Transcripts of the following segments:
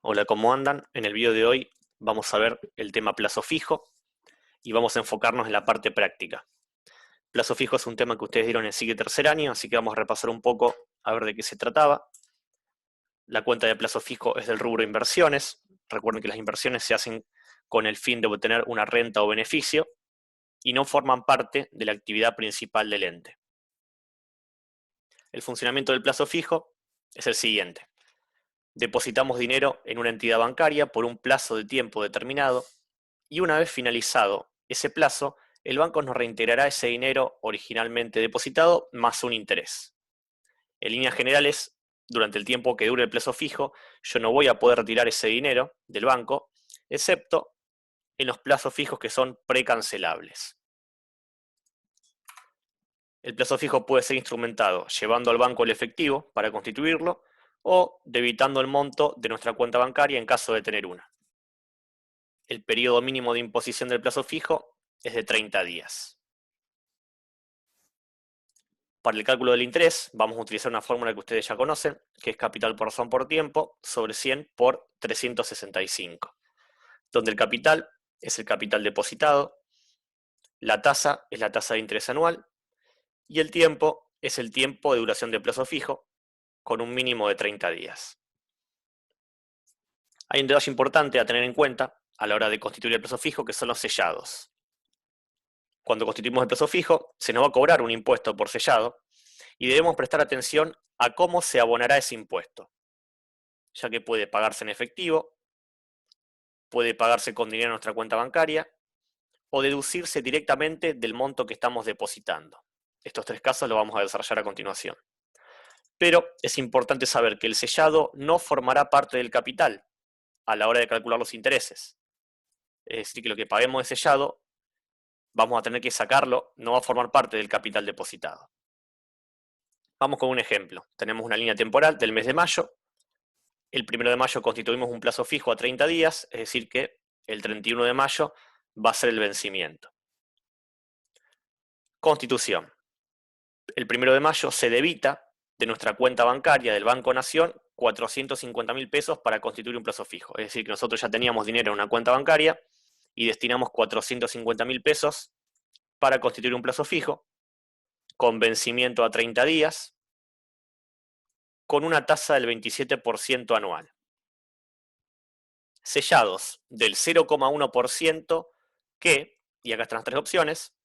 Hola, ¿cómo andan? En el video de hoy vamos a ver el tema plazo fijo y vamos a enfocarnos en la parte práctica. Plazo fijo es un tema que ustedes dieron en SIC de tercer año, así que vamos a repasar un poco a ver de qué se trataba. La cuenta de plazo fijo es del rubro inversiones. Recuerden que las inversiones se hacen con el fin de obtener una renta o beneficio y no forman parte de la actividad principal del ente. El funcionamiento del plazo fijo es el siguiente. Depositamos dinero en una entidad bancaria por un plazo de tiempo determinado y una vez finalizado ese plazo, el banco nos reintegrará ese dinero originalmente depositado más un interés. En líneas generales, durante el tiempo que dure el plazo fijo, yo no voy a poder retirar ese dinero del banco, excepto en los plazos fijos que son precancelables. El plazo fijo puede ser instrumentado llevando al banco el efectivo para constituirlo o debitando el monto de nuestra cuenta bancaria en caso de tener una. El periodo mínimo de imposición del plazo fijo es de 30 días. Para el cálculo del interés vamos a utilizar una fórmula que ustedes ya conocen, que es capital por razón por tiempo sobre 100 por 365, donde el capital es el capital depositado, la tasa es la tasa de interés anual y el tiempo es el tiempo de duración del plazo fijo con un mínimo de 30 días. Hay un detalle importante a tener en cuenta a la hora de constituir el plazo fijo, que son los sellados. Cuando constituimos el plazo fijo, se nos va a cobrar un impuesto por sellado y debemos prestar atención a cómo se abonará ese impuesto, ya que puede pagarse en efectivo, puede pagarse con dinero en nuestra cuenta bancaria o deducirse directamente del monto que estamos depositando. Estos tres casos los vamos a desarrollar a continuación. Pero es importante saber que el sellado no formará parte del capital a la hora de calcular los intereses. Es decir, que lo que paguemos de sellado vamos a tener que sacarlo, no va a formar parte del capital depositado. Vamos con un ejemplo. Tenemos una línea temporal del mes de mayo. El 1 de mayo constituimos un plazo fijo a 30 días, es decir que el 31 de mayo va a ser el vencimiento. Constitución. El 1 de mayo se debita de nuestra cuenta bancaria del Banco Nación 450.000 pesos para constituir un plazo fijo. Es decir, que nosotros ya teníamos dinero en una cuenta bancaria y destinamos 450.000 pesos para constituir un plazo fijo con vencimiento a 30 días con una tasa del 27% anual. Sellados del 0,1% que, y acá están las tres opciones,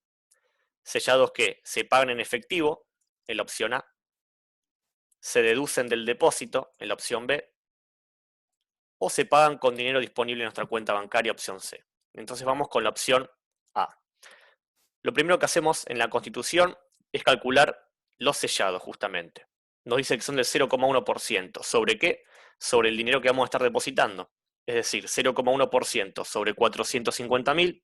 sellados que se pagan en efectivo, en la opción A, se deducen del depósito, en la opción B, o se pagan con dinero disponible en nuestra cuenta bancaria, opción C. Entonces vamos con la opción A. Lo primero que hacemos en la Constitución es calcular los sellados, justamente. Nos dice que son del 0,1%. ¿Sobre qué? Sobre el dinero que vamos a estar depositando. Es decir, 0,1% sobre 450.000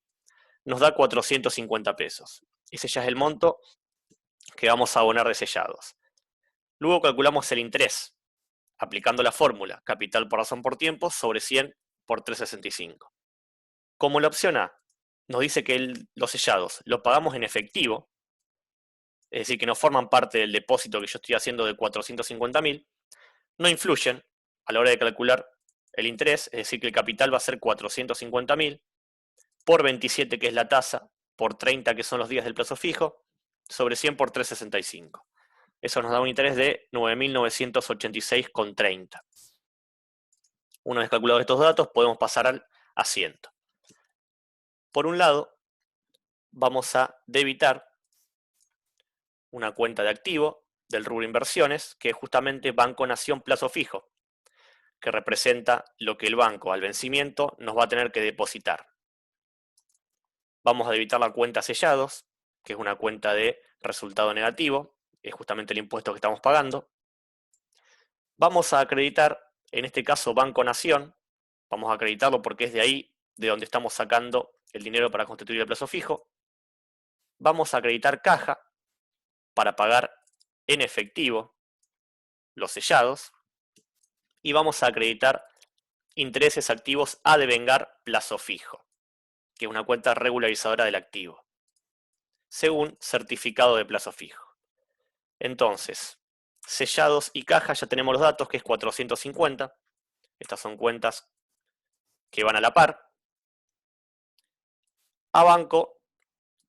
nos da 450 pesos. Ese ya es el monto que vamos a abonar de sellados. Luego calculamos el interés, aplicando la fórmula capital por razón por tiempo sobre 100 por 365. Como la opción A nos dice que los sellados lo pagamos en efectivo, es decir, que no forman parte del depósito que yo estoy haciendo de 450.000, no influyen a la hora de calcular el interés, es decir, que el capital va a ser 450.000 por 27, que es la tasa, por 30, que son los días del plazo fijo, sobre 100 por 365. Eso nos da un interés de 9.986,30. Una vez calculados estos datos, podemos pasar al asiento. Por un lado, vamos a debitar una cuenta de activo del rubro inversiones, que es justamente Banco Nación Plazo Fijo, que representa lo que el banco al vencimiento nos va a tener que depositar. Vamos a debitar la cuenta sellados, que es una cuenta de resultado negativo, es justamente el impuesto que estamos pagando. Vamos a acreditar, en este caso, Banco Nación, vamos a acreditarlo porque es de ahí de donde estamos sacando el dinero para constituir el plazo fijo. Vamos a acreditar caja para pagar en efectivo los sellados. Y vamos a acreditar intereses activos a devengar plazo fijo, que es una cuenta regularizadora del activo, según certificado de plazo fijo. Entonces, sellados y caja ya tenemos los datos, que es 450. Estas son cuentas que van a la par. A banco,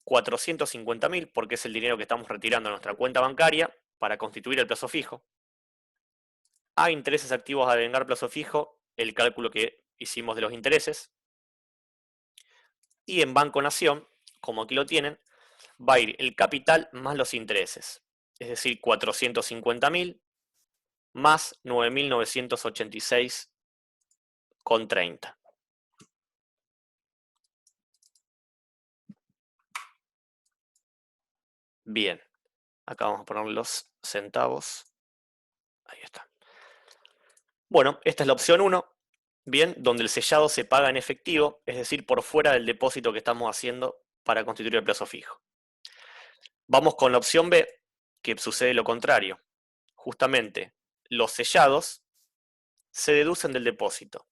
450.000, porque es el dinero que estamos retirando de nuestra cuenta bancaria para constituir el plazo fijo. A intereses activos a devengar plazo fijo, el cálculo que hicimos de los intereses. Y en Banco Nación, como aquí lo tienen, va a ir el capital más los intereses. Es decir, 450.000 más 9.986,30. Bien, acá vamos a poner los centavos. Ahí está. Bueno, esta es la opción 1, bien, donde el sellado se paga en efectivo, es decir, por fuera del depósito que estamos haciendo para constituir el plazo fijo. Vamos con la opción B, que sucede lo contrario. Justamente, los sellados se deducen del depósito.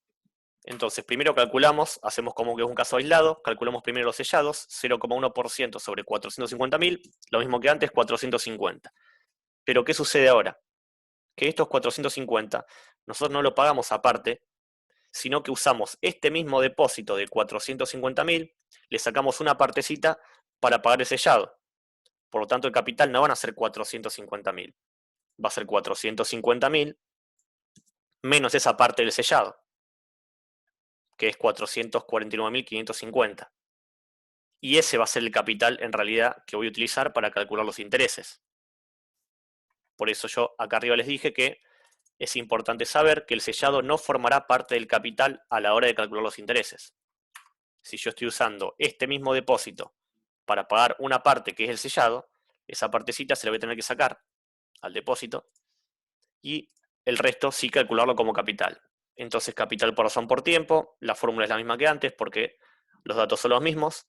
Entonces, primero calculamos, hacemos como que es un caso aislado, calculamos primero los sellados, 0,1% sobre 450.000, lo mismo que antes, 450. Pero, ¿qué sucede ahora? Que estos 450 nosotros no lo pagamos aparte, sino que usamos este mismo depósito de 450.000, le sacamos una partecita para pagar el sellado. Por lo tanto, el capital no van a ser 450.000, va a ser 450.000 menos esa parte del sellado, que es 449.550. Y ese va a ser el capital en realidad que voy a utilizar para calcular los intereses. Por eso yo acá arriba les dije que es importante saber que el sellado no formará parte del capital a la hora de calcular los intereses. Si yo estoy usando este mismo depósito para pagar una parte que es el sellado, esa partecita se la voy a tener que sacar al depósito y el resto sí calcularlo como capital. Entonces capital por razón por tiempo, la fórmula es la misma que antes porque los datos son los mismos,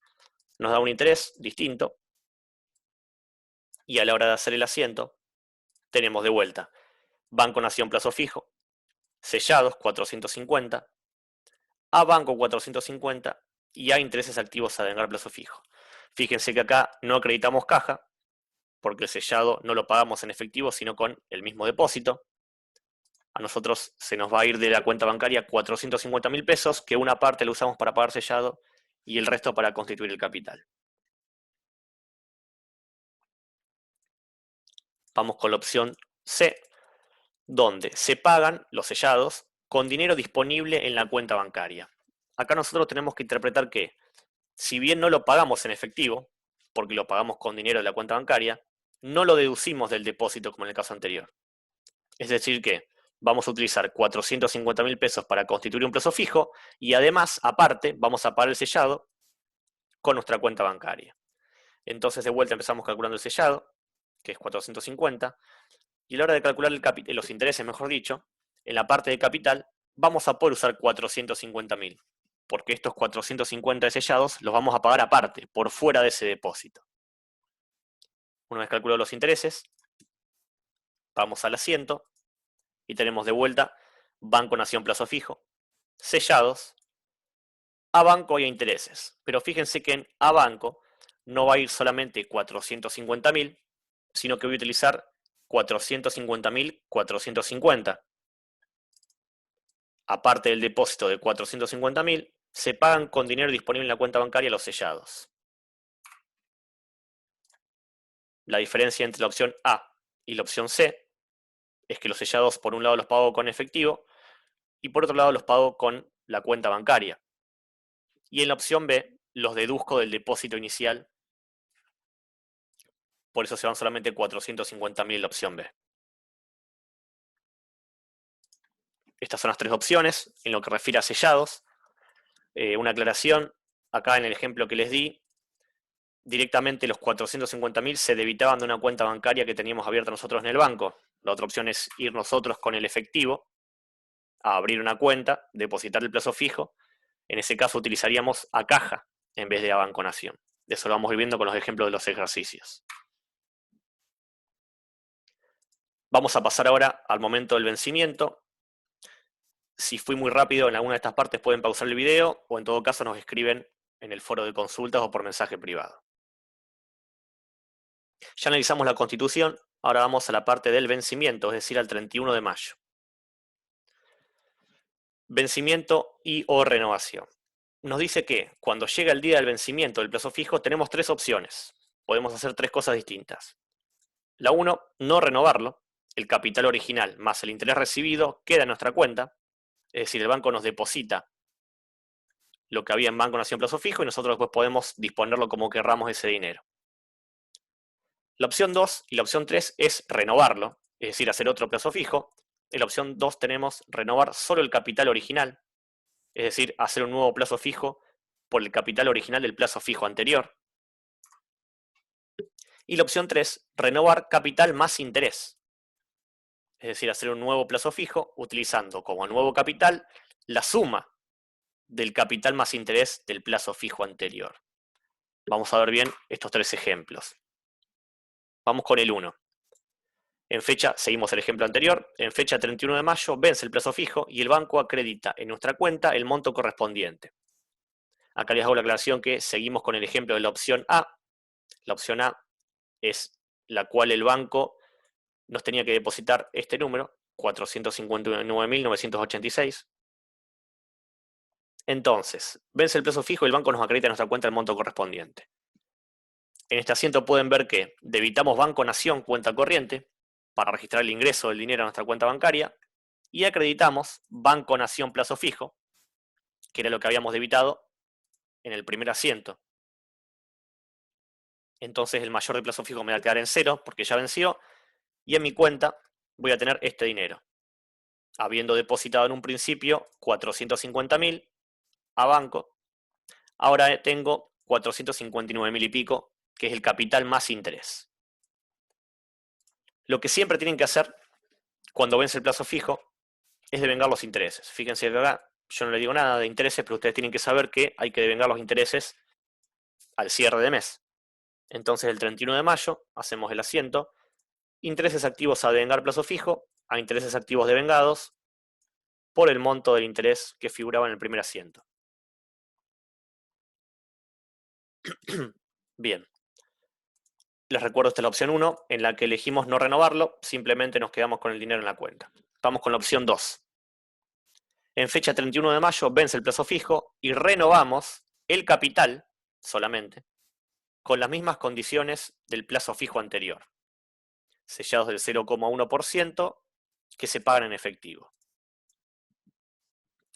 nos da un interés distinto y a la hora de hacer el asiento tenemos de vuelta Banco Nación plazo fijo, sellados 450, a banco 450 y a intereses activos a devengar plazo fijo. Fíjense que acá no acreditamos caja, porque el sellado no lo pagamos en efectivo, sino con el mismo depósito. A nosotros se nos va a ir de la cuenta bancaria 450.000 pesos, que una parte la usamos para pagar sellado y el resto para constituir el capital. Vamos con la opción C, donde se pagan los sellados con dinero disponible en la cuenta bancaria. Acá nosotros tenemos que interpretar que, si bien no lo pagamos en efectivo, porque lo pagamos con dinero de la cuenta bancaria, no lo deducimos del depósito como en el caso anterior. Es decir que vamos a utilizar 450.000 pesos para constituir un plazo fijo y además, aparte, vamos a pagar el sellado con nuestra cuenta bancaria. Entonces, de vuelta empezamos calculando el sellado, que es 450, y a la hora de calcular los intereses, mejor dicho, en la parte de capital, vamos a poder usar 450.000, porque estos 450 de sellados los vamos a pagar aparte, por fuera de ese depósito. Una vez calculados los intereses, vamos al asiento y tenemos de vuelta Banco Nación plazo fijo, sellados, a banco y a intereses. Pero fíjense que en a banco no va a ir solamente 450.000, sino que voy a utilizar 450.450. Aparte del depósito de 450.000, se pagan con dinero disponible en la cuenta bancaria los sellados. La diferencia entre la opción A y la opción C es que los sellados por un lado los pago con efectivo y por otro lado los pago con la cuenta bancaria. Y en la opción B los deduzco del depósito inicial, por eso se van solamente 450.000 en la opción B. Estas son las tres opciones en lo que refiere a sellados. Una aclaración, acá en el ejemplo que les di, directamente los 450.000 se debitaban de una cuenta bancaria que teníamos abierta nosotros en el banco. La otra opción es ir nosotros con el efectivo a abrir una cuenta, depositar el plazo fijo. En ese caso utilizaríamos a caja en vez de a Banco Nación. De eso lo vamos a ir viendo con los ejemplos de los ejercicios. Vamos a pasar ahora al momento del vencimiento. Si fui muy rápido en alguna de estas partes pueden pausar el video o en todo caso nos escriben en el foro de consultas o por mensaje privado. Ya analizamos la Constitución, ahora vamos a la parte del vencimiento, es decir, al 31 de mayo. Vencimiento y o renovación. Nos dice que cuando llega el día del vencimiento del plazo fijo tenemos tres opciones. Podemos hacer tres cosas distintas. La 1, no renovarlo. El capital original más el interés recibido queda en nuestra cuenta. Es decir, el banco nos deposita lo que había en Banco Nación plazo fijo y nosotros después podemos disponerlo como querramos ese dinero. La opción 2 y la opción 3 es renovarlo, es decir, hacer otro plazo fijo. En la opción 2 tenemos renovar solo el capital original, es decir, hacer un nuevo plazo fijo por el capital original del plazo fijo anterior. Y la opción 3, renovar capital más interés, es decir, hacer un nuevo plazo fijo utilizando como nuevo capital la suma del capital más interés del plazo fijo anterior. Vamos a ver bien estos tres ejemplos. Vamos con el 1. Seguimos el ejemplo anterior, en fecha 31 de mayo vence el plazo fijo y el banco acredita en nuestra cuenta el monto correspondiente. Acá les hago la aclaración que seguimos con el ejemplo de la opción A. La opción A es la cual el banco nos tenía que depositar este número, 459.986. Entonces, vence el plazo fijo y el banco nos acredita en nuestra cuenta el monto correspondiente. En este asiento pueden ver que debitamos Banco Nación cuenta corriente para registrar el ingreso del dinero a nuestra cuenta bancaria y acreditamos Banco Nación plazo fijo, que era lo que habíamos debitado en el primer asiento. Entonces el mayor de plazo fijo me va a quedar en 0 porque ya venció y en mi cuenta voy a tener este dinero, habiendo depositado en un principio 450.000 a banco. Ahora tengo 459.000 y pico, que es el capital más interés. Lo que siempre tienen que hacer cuando vence el plazo fijo es devengar los intereses. Fíjense que acá yo no le digo nada de intereses, pero ustedes tienen que saber que hay que devengar los intereses al cierre de mes. Entonces el 31 de mayo hacemos el asiento, intereses activos a devengar plazo fijo, a intereses activos devengados, por el monto del interés que figuraba en el primer asiento. Bien. Les recuerdo, esta es la opción 1, en la que elegimos no renovarlo, simplemente nos quedamos con el dinero en la cuenta. Vamos con la opción 2. En fecha 31 de mayo vence el plazo fijo y renovamos el capital solamente con las mismas condiciones del plazo fijo anterior, sellados del 0,1% que se pagan en efectivo.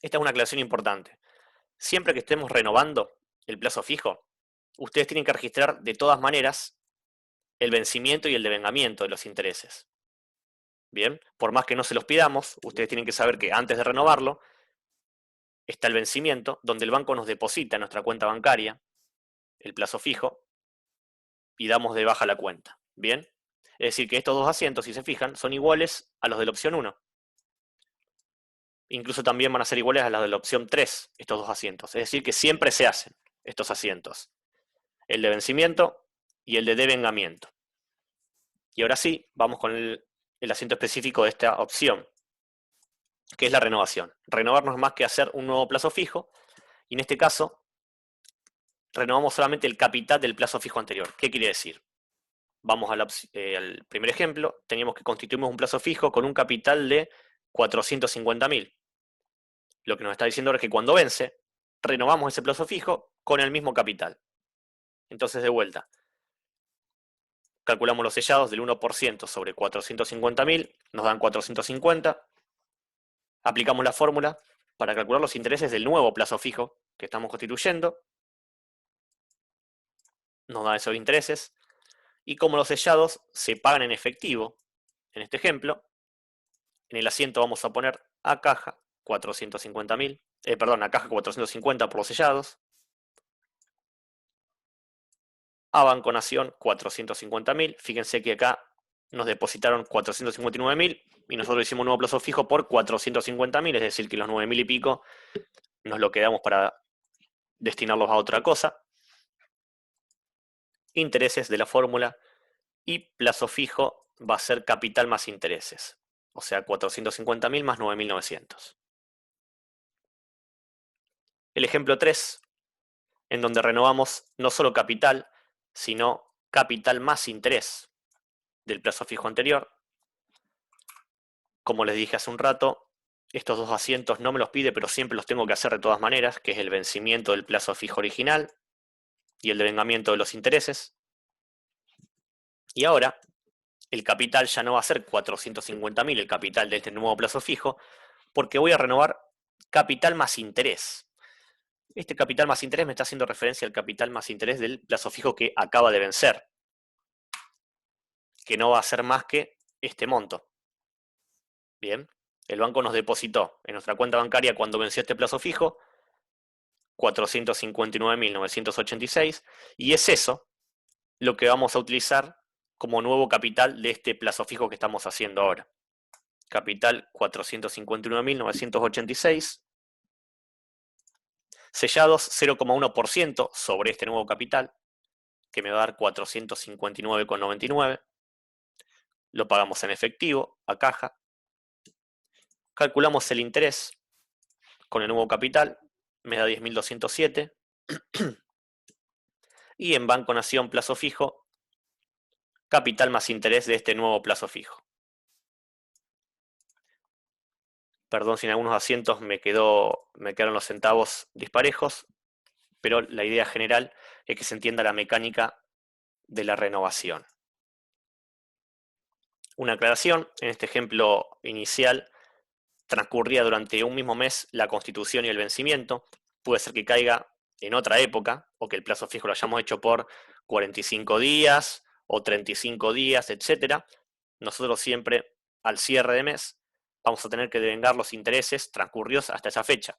Esta es una aclaración importante. Siempre que estemos renovando el plazo fijo, ustedes tienen que registrar de todas maneras el vencimiento y el devengamiento de los intereses. Bien, por más que no se los pidamos, ustedes tienen que saber que antes de renovarlo está el vencimiento, donde el banco nos deposita en nuestra cuenta bancaria el plazo fijo y damos de baja la cuenta. Bien, es decir que estos dos asientos, si se fijan, son iguales a los de la opción 1. Incluso también van a ser iguales a los de la opción 3, estos dos asientos. Es decir que siempre se hacen estos asientos, el de vencimiento y el de devengamiento. Y ahora sí, vamos con el asiento específico de esta opción, que es la renovación. Renovar no es más que hacer un nuevo plazo fijo, y en este caso, renovamos solamente el capital del plazo fijo anterior. ¿Qué quiere decir? Vamos al primer ejemplo, teníamos que constituir un plazo fijo con un capital de 450.000. Lo que nos está diciendo es que cuando vence, renovamos ese plazo fijo con el mismo capital. Entonces, de vuelta, calculamos los sellados del 1% sobre 450.000, nos dan 450. Aplicamos la fórmula para calcular los intereses del nuevo plazo fijo que estamos constituyendo. Nos da esos intereses. Y como los sellados se pagan en efectivo, en este ejemplo, en el asiento vamos a poner a caja 450.000, a caja 450 por los sellados, a Banco Nación 450.000, fíjense que acá nos depositaron 459.000 y nosotros hicimos un nuevo plazo fijo por 450.000, es decir que los 9.000 y pico nos lo quedamos para destinarlos a otra cosa. Intereses de la fórmula y plazo fijo va a ser capital más intereses, o sea 450.000 más 9.900. El ejemplo 3, en donde renovamos no solo capital, sino capital más interés del plazo fijo anterior. Como les dije hace un rato, Estos dos asientos no me los pide, pero siempre los tengo que hacer de todas maneras, que es el vencimiento del plazo fijo original y el devengamiento de los intereses. Y ahora, el capital ya no va a ser 450.000, el capital de este nuevo plazo fijo, porque voy a renovar capital más interés. Este capital más interés me está haciendo referencia al capital más interés del plazo fijo que acaba de vencer, que no va a ser más que este monto. Bien, el banco nos depositó en nuestra cuenta bancaria cuando venció este plazo fijo 459.986 y es eso lo que vamos a utilizar como nuevo capital de este plazo fijo que estamos haciendo ahora. Capital 459.986, sellados 0,1% sobre este nuevo capital, que me va a dar 459,99. Lo pagamos en efectivo, a caja. Calculamos el interés con el nuevo capital, me da 10.207. Y en Banco Nación plazo fijo, capital más interés de este nuevo plazo fijo. Perdón si en algunos asientos me quedaron los centavos disparejos, pero la idea general es que se entienda la mecánica de la renovación. Una aclaración, en este ejemplo inicial transcurría durante un mismo mes la constitución y el vencimiento. Puede ser que caiga en otra época o que el plazo fijo lo hayamos hecho por 45 días o 35 días, etc. Nosotros siempre al cierre de mes vamos a tener que devengar los intereses transcurridos hasta esa fecha.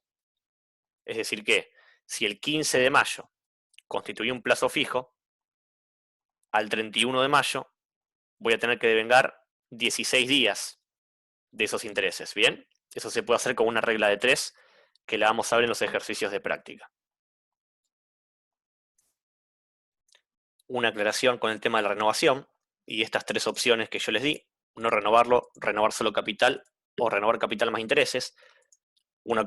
Es decir que si el 15 de mayo constituye un plazo fijo, al 31 de mayo voy a tener que devengar 16 días de esos intereses, ¿bien? Eso se puede hacer con una regla de 3 que la vamos a ver en los ejercicios de práctica. Una aclaración con el tema de la renovación y estas tres opciones que yo les di: no renovarlo, renovar solo capital o renovar capital más intereses. Una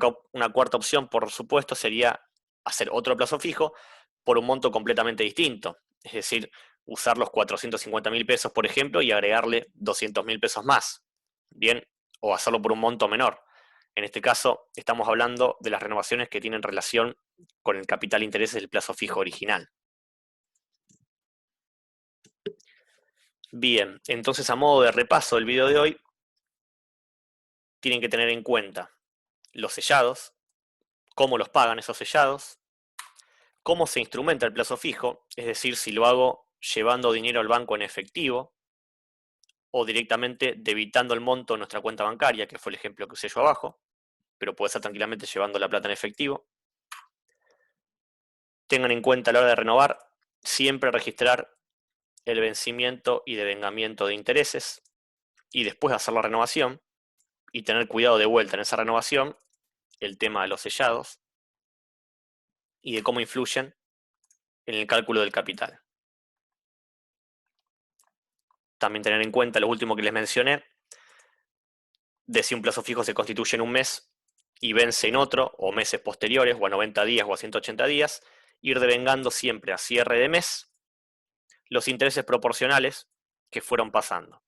cuarta opción, por supuesto, sería hacer otro plazo fijo por un monto completamente distinto. Es decir, usar los 450.000 pesos, por ejemplo, y agregarle 200.000 pesos más. Bien, o hacerlo por un monto menor. En este caso, estamos hablando de las renovaciones que tienen relación con el capital intereses del plazo fijo original. Bien, entonces a modo de repaso del video de hoy, tienen que tener en cuenta los sellados, cómo los pagan esos sellados, cómo se instrumenta el plazo fijo, es decir, si lo hago llevando dinero al banco en efectivo o directamente debitando el monto en nuestra cuenta bancaria, que fue el ejemplo que usé yo abajo, pero puede ser tranquilamente llevando la plata en efectivo. Tengan en cuenta a la hora de renovar, siempre registrar el vencimiento y devengamiento de intereses y después hacer la renovación y tener cuidado de vuelta en esa renovación el tema de los sellados y de cómo influyen en el cálculo del capital. También tener en cuenta lo último que les mencioné, de si un plazo fijo se constituye en un mes y vence en otro, o meses posteriores, o a 90 días o a 180 días, ir devengando siempre a cierre de mes los intereses proporcionales que fueron pasando.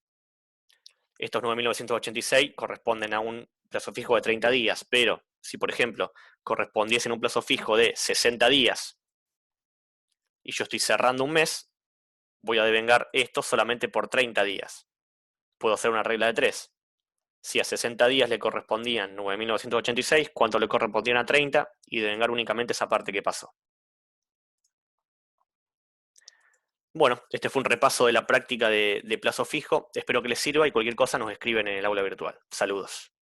Estos 9.986 corresponden a un plazo fijo de 30 días, pero si, por ejemplo, correspondiesen a un plazo fijo de 60 días y yo estoy cerrando un mes, voy a devengar esto solamente por 30 días. Puedo hacer una regla de 3. Si a 60 días le correspondían 9.986, ¿cuánto le correspondían a 30? Y devengar únicamente esa parte que pasó. Bueno, este fue un repaso de la práctica de plazo fijo. Espero que les sirva y cualquier cosa nos escriben en el aula virtual. Saludos.